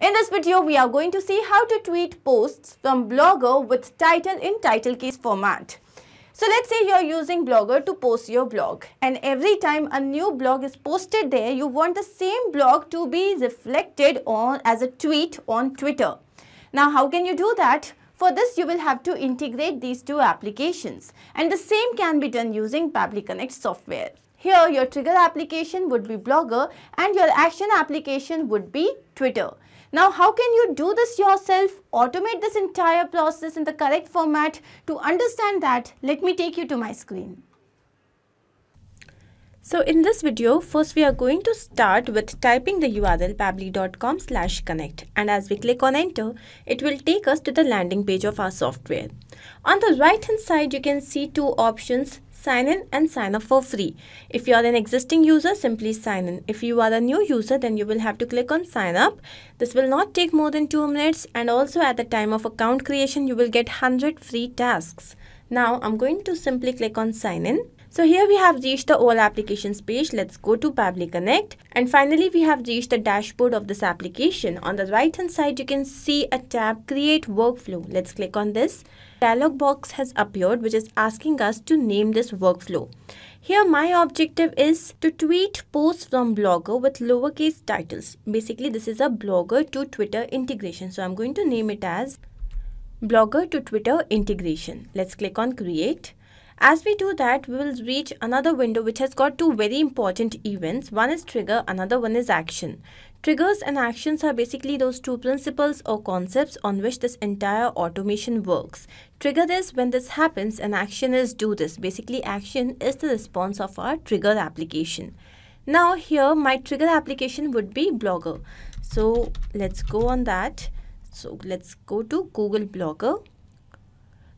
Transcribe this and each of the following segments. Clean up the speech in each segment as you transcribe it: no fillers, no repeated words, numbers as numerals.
In this video, we are going to see how to tweet posts from Blogger with title in title case format. So let's say you're using Blogger to post your blog, and every time a new blog is posted there, you want the same blog to be reflected on as a tweet on Twitter. Now, how can you do that? For this, you will have to integrate these two applications, and the same can be done using Pabbly Connect software. Here, your trigger application would be Blogger and your action application would be Twitter. Now, how can you do this yourself, automate this entire process in the correct format? To understand that, let me take you to my screen. So in this video, first we are going to start with typing the URL pabbly.com/connect, and as we click on enter, it will take us to the landing page of our software. On the right hand side, you can see two options: sign in and sign up for free. If you are an existing user, simply sign in. If you are a new user, then you will have to click on sign up. This will not take more than 2 minutes, and also at the time of account creation, you will get 100 free tasks. Now I'm going to simply click on sign in. So here we have reached the all applications page. Let's go to Pabbly Connect, and finally we have reached the dashboard of this application. On the right hand side, you can see a tab create workflow. Let's click on this. Dialog box has appeared which is asking us to name this workflow. Here my objective is to tweet posts from Blogger with lowercase titles. Basically this is a Blogger to Twitter integration. So I'm going to name it as Blogger to Twitter integration. Let's click on create. As we do that, we will reach another window which has got two very important events. One is trigger, another one is action. Triggers and actions are basically those two principles or concepts on which this entire automation works. Trigger is when this happens, and action is do this. Basically, action is the response of our trigger application. Now here my trigger application would be Blogger. So let's go on that. So let's go to Google Blogger.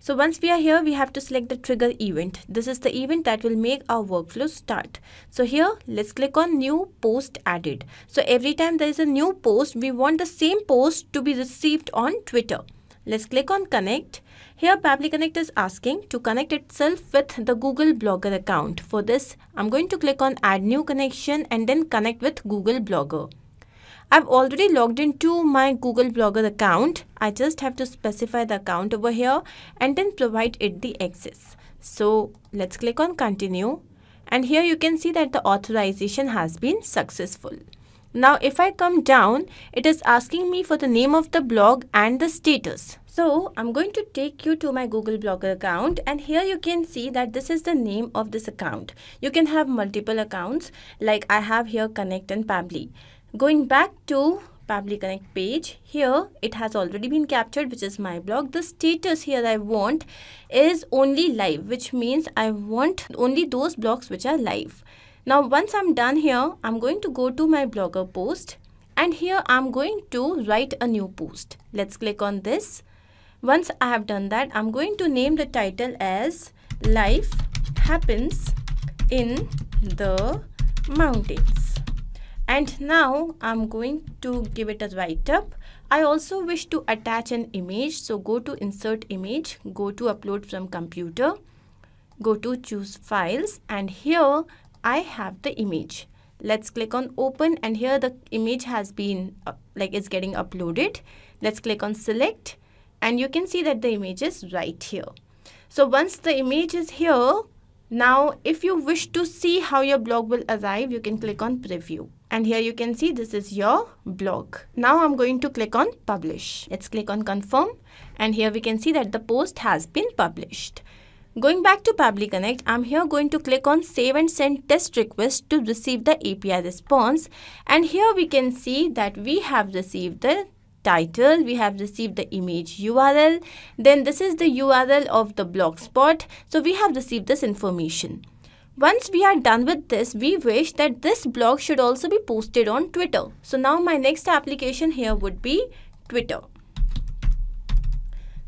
So once we are here, we have to select the trigger event. This is the event that will make our workflow start. So here, let's click on new post added. So every time there is a new post, we want the same post to be received on Twitter. Let's click on connect. Here Pabbly Connect is asking to connect itself with the Google Blogger account. For this, I'm going to click on add new connection and then connect with Google Blogger. I've already logged into my Google Blogger account. I just have to specify the account over here and then provide it the access. So let's click on continue, and here you can see that the authorization has been successful. Now if I come down, it is asking me for the name of the blog and the status. So I'm going to take you to my Google Blogger account, and here you can see that this is the name of this account. You can have multiple accounts, like I have here Connect and Pabbly. Going back to Pabbly Connect page, here it has already been captured, which is my blog. The status here I want is only live, which means I want only those blogs which are live. Now once I'm done here, I'm going to go to my Blogger post, and here I'm going to write a new post. Let's click on this. Once I have done that, I'm going to name the title as Life Happens in the Mountains. And now I'm going to give it a write-up. I also wish to attach an image. So go to insert image, go to upload from computer, go to choose files, and here I have the image. Let's click on open, and here the image has been it's getting uploaded. Let's click on select, and you can see that the image is right here. So once the image is here, now if you wish to see how your blog will arrive, you can click on preview. And here you can see this is your blog. Now I'm going to click on publish. Let's click on confirm, and here we can see that the post has been published. Going back to Pabbly Connect, I'm here going to click on save and send test request to receive the API response. And here we can see that we have received the title, we have received the image URL, then this is the URL of the blogspot. So we have received this information. Once we are done with this, we wish that this blog should also be posted on Twitter. So now my next application here would be Twitter.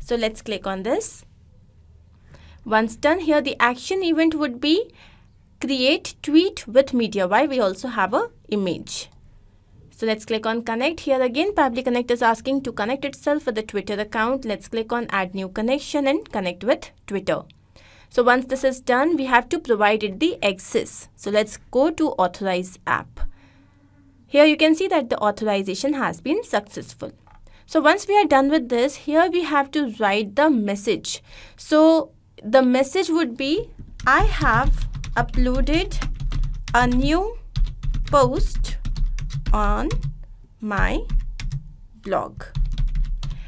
So let's click on this. Once done, here the action event would be create tweet with media. Why? We also have a image. So let's click on connect. Here again Pabbly Connect is asking to connect itself with the Twitter account. Let's click on add new connection and connect with Twitter. So once this is done, we have to provide it the access. So let's go to authorize app. Here you can see that the authorization has been successful. So once we are done with this, here we have to write the message. So the message would be, I have uploaded a new post on my blog.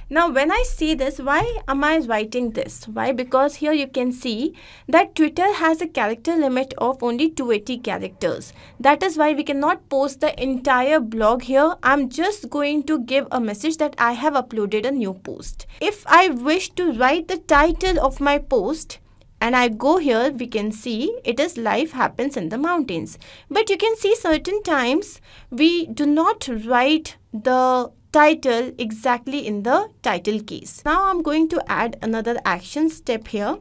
Now when I see this, why am I writing this? Why? Because here you can see that Twitter has a character limit of only 280 characters. That is why we cannot post the entire blog here. I'm just going to give a message that I have uploaded a new post. If I wish to write the title of my post and I go here, we can see it is Life Happens in the Mountains. But you can see certain times we do not write the title exactly in the title case. Now I'm going to add another action step here,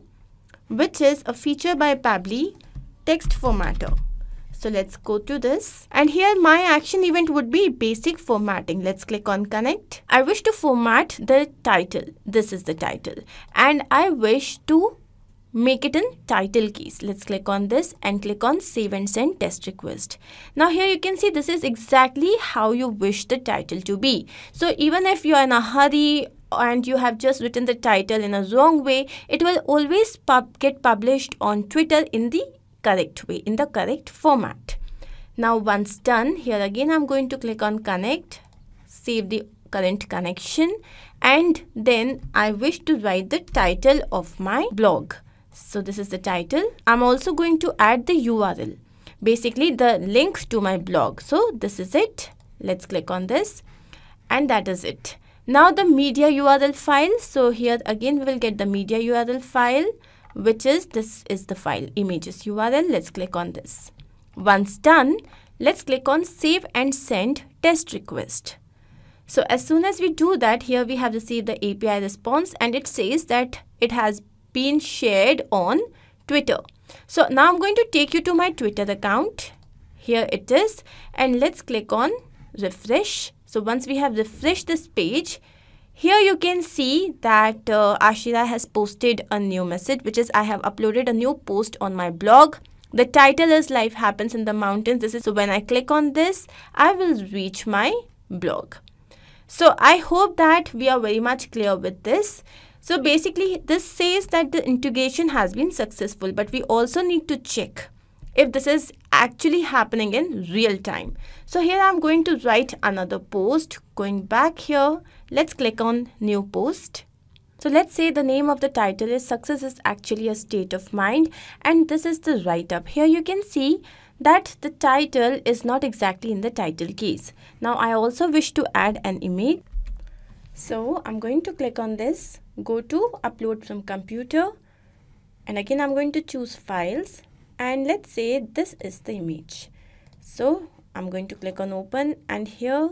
which is a feature by Pabbly, text formatter. So let's go to this, and here my action event would be basic formatting. Let's click on connect. I wish to format the title. This is the title, and I wish to make it in title keys. Let's click on this and click on save and send test request. Now here you can see this is exactly how you wish the title to be. So even if you are in a hurry and you have just written the title in a wrong way, it will always get published on Twitter in the correct way, in the correct format. Now once done, here again I'm going to click on connect, save the current connection, and then I wish to write the title of my blog. So this is the title. I'm also going to add the URL, basically the link to my blog. So this is it. Let's click on this, and that is it. Now the media URL file. So here again we will get the media URL file, which is, this is the file, images URL. Let's click on this. Once done, let's click on save and send test request. So as soon as we do that, here we have received the API response, and it says that it has been shared on Twitter. So now I'm going to take you to my Twitter account. Here it is, and let's click on refresh. So once we have refreshed this page, here you can see that Ashira has posted a new message, which is I have uploaded a new post on my blog. The title is Life Happens in the Mountains. This is, so when I click on this, I will reach my blog. So I hope that we are very much clear with this. So basically this says that the integration has been successful, but we also need to check if this is actually happening in real time. So here I'm going to write another post. Going back here, let's click on new post. So let's say the name of the title is Success is Actually a State of Mind, and this is the write-up. Here you can see that the title is not exactly in the title case. Now I also wish to add an image. So I'm going to click on this, go to upload from computer, and again I'm going to choose files, and let's say this is the image. So I'm going to click on open, and here,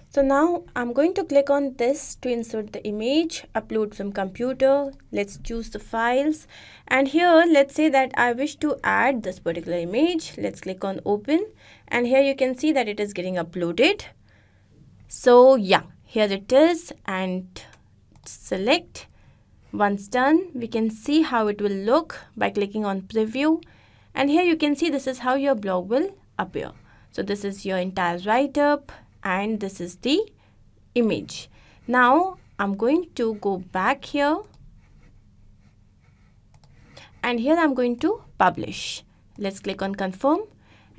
so now I'm going to click on this to insert the image, upload from computer. Let's choose the files, and here let's say that I wish to add this particular image. Let's click on open, and here you can see that it is getting uploaded. So yeah, here it is, and select. Once done, we can see how it will look by clicking on preview, and here you can see this is how your blog will appear. So this is your entire write-up, and this is the image. Now I'm going to go back here, and here I'm going to publish. Let's click on confirm,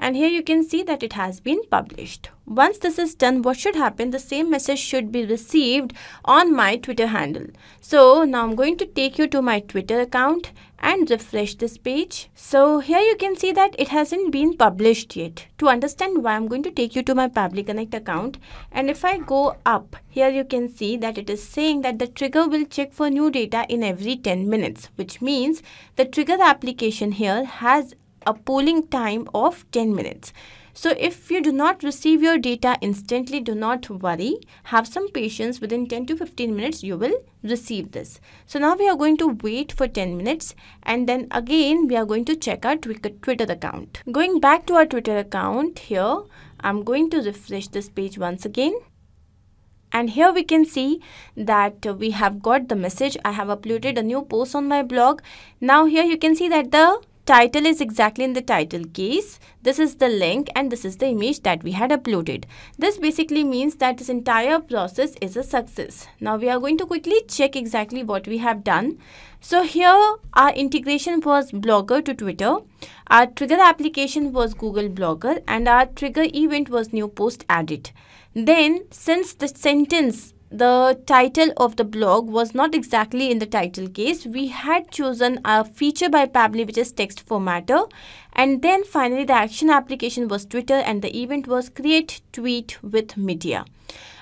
and here you can see that it has been published. Once this is done, what should happen? The same message should be received on my Twitter handle. So now I'm going to take you to my Twitter account and refresh this page. So here you can see that it hasn't been published yet. To understand why, I'm going to take you to my Pabbly Connect account, and if I go up, here you can see that it is saying that the trigger will check for new data in every 10 minutes, which means the trigger application here has a polling time of 10 minutes. So if you do not receive your data instantly, do not worry. Have some patience. Within 10 to 15 minutes, you will receive this. So now we are going to wait for 10 minutes, and then again we are going to check our Twitter account. Going back to our Twitter account, here I'm going to refresh this page once again. And here we can see that we have got the message. I have uploaded a new post on my blog. Now here you can see that the title is exactly in the title case. This is the link and this is the image that we had uploaded. This basically means that this entire process is a success. Now we are going to quickly check exactly what we have done. So here our integration was Blogger to Twitter, our trigger application was Google Blogger, and our trigger event was new post added. Then since the title of the blog was not exactly in the title case, we had chosen a feature by Pabbly which is text formatter, and then finally the action application was Twitter and the event was create tweet with media.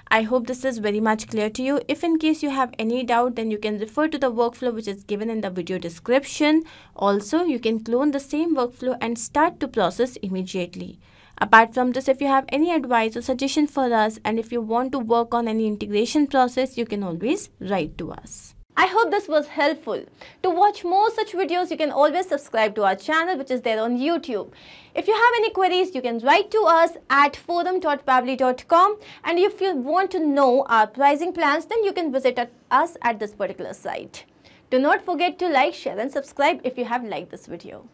I hope this is very much clear to you. If in case you have any doubt, then you can refer to the workflow which is given in the video description. Also, you can clone the same workflow and start to process immediately. Apart from this, if you have any advice or suggestion for us, and if you want to work on any integration process, you can always write to us. I hope this was helpful. To watch more such videos, you can always subscribe to our channel which is there on YouTube. If you have any queries, you can write to us at forum.pabbly.com, and if you want to know our pricing plans, then you can visit us at this particular site. Do not forget to like, share and subscribe if you have liked this video.